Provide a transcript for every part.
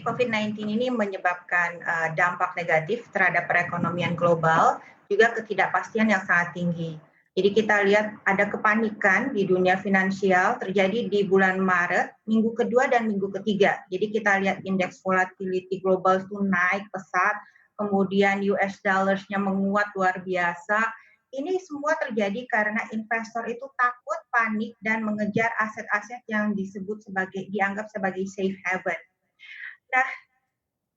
COVID-19 ini menyebabkan dampak negatif terhadap perekonomian global, juga ketidakpastian yang sangat tinggi. Jadi kita lihat ada kepanikan di dunia finansial terjadi di bulan Maret, minggu kedua dan minggu ketiga. Jadi kita lihat indeks volatility global itu naik pesat, kemudian US dollars-nya menguat luar biasa. Ini semua terjadi karena investor itu takut, panik, dan mengejar aset-aset yang dianggap sebagai safe haven. Nah,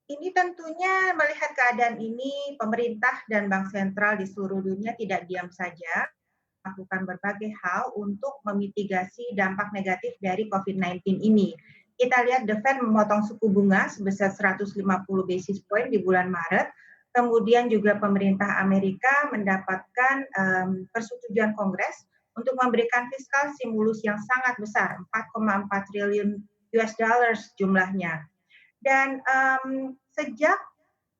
ini tentunya melihat keadaan ini, pemerintah dan bank sentral di seluruh dunia tidak diam saja, melakukan berbagai hal untuk memitigasi dampak negatif dari COVID-19 ini. Kita lihat The Fed memotong suku bunga sebesar 150 basis point di bulan Maret, kemudian juga pemerintah Amerika mendapatkan persetujuan Kongres untuk memberikan fiskal stimulus yang sangat besar, 4,4 triliun US dollars jumlahnya. Dan sejak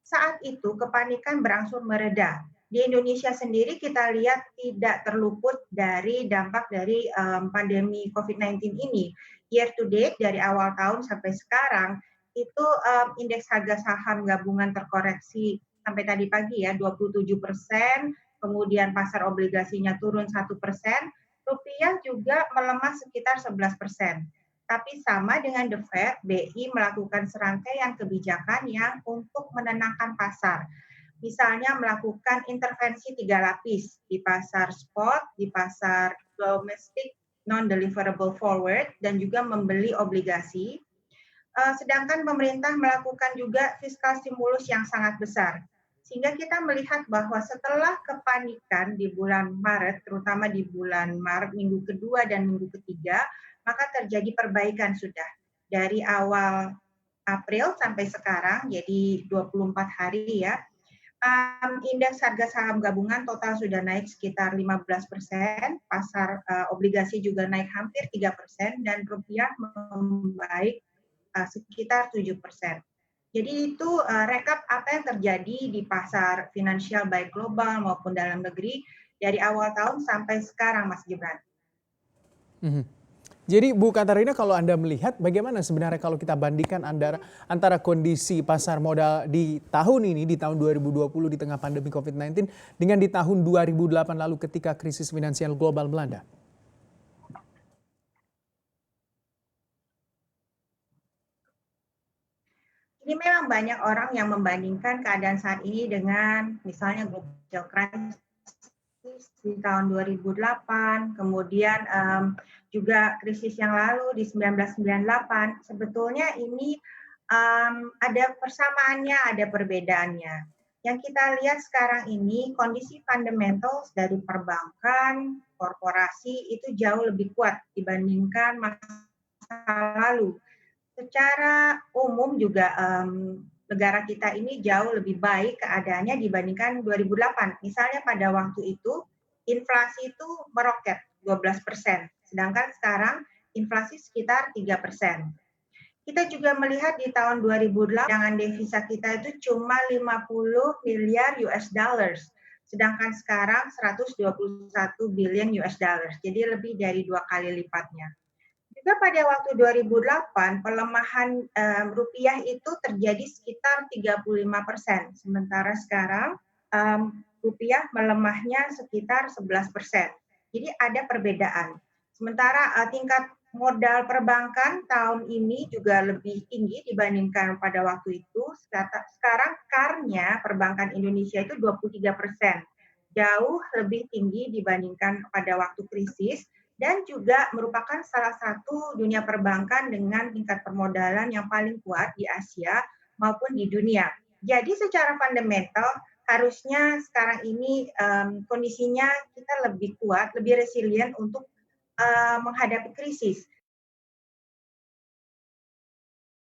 saat itu kepanikan berangsur mereda. Di Indonesia sendiri kita lihat tidak terluput dari dampak dari pandemi COVID-19 ini. Year to date dari awal tahun sampai sekarang itu indeks harga saham gabungan terkoreksi sampai tadi pagi ya 27%, kemudian pasar obligasinya turun 1%, rupiah juga melemah sekitar 11%. Tapi sama dengan The Fed, BI melakukan serangkaian kebijakan yang untuk menenangkan pasar. Misalnya melakukan intervensi 3 lapis di pasar spot, di pasar domestic non-deliverable forward, dan juga membeli obligasi. Sedangkan pemerintah melakukan juga fiskal stimulus yang sangat besar. Sehingga kita melihat bahwa setelah kepanikan di bulan Maret, terutama di bulan Maret minggu kedua dan minggu ketiga, maka terjadi perbaikan sudah. Dari awal April sampai sekarang, jadi 24 hari ya, indeks harga saham gabungan total sudah naik sekitar 15%, pasar obligasi juga naik hampir 3%, dan rupiah membaik sekitar 7%. Jadi itu rekap apa yang terjadi di pasar finansial baik global maupun dalam negeri dari awal tahun sampai sekarang, Mas Gibran. Jadi Bu Katarina, kalau Anda melihat bagaimana sebenarnya kalau kita bandingkan antara kondisi pasar modal di tahun ini, di tahun 2020 di tengah pandemi COVID-19 dengan di tahun 2008 lalu ketika krisis finansial global melanda? Ini memang banyak orang yang membandingkan keadaan saat ini dengan misalnya global crisis di tahun 2008, kemudian juga krisis yang lalu di 1998. Sebetulnya ini ada persamaannya, ada perbedaannya. Yang kita lihat sekarang ini kondisi fundamentals dari perbankan, korporasi itu jauh lebih kuat dibandingkan masa lalu. Secara umum juga negara kita ini jauh lebih baik keadaannya dibandingkan 2008. Misalnya pada waktu itu inflasi itu meroket 12%, sedangkan sekarang inflasi sekitar 3%. Kita juga melihat di tahun 2008 cadangan devisa kita itu cuma 50 miliar US dollars, sedangkan sekarang 121 billion US dollars. Jadi lebih dari 2 kali lipatnya. Juga pada waktu 2008 pelemahan rupiah itu terjadi sekitar 35%, sementara sekarang rupiah melemahnya sekitar 11%. Jadi ada perbedaan. Sementara tingkat modal perbankan tahun ini juga lebih tinggi dibandingkan pada waktu itu. Sekarang KAR-nya perbankan Indonesia itu 23%, jauh lebih tinggi dibandingkan pada waktu krisis, dan juga merupakan salah satu dunia perbankan dengan tingkat permodalan yang paling kuat di Asia maupun di dunia. Jadi secara fundamental harusnya sekarang ini kondisinya kita lebih kuat, lebih resilient untuk menghadapi krisis.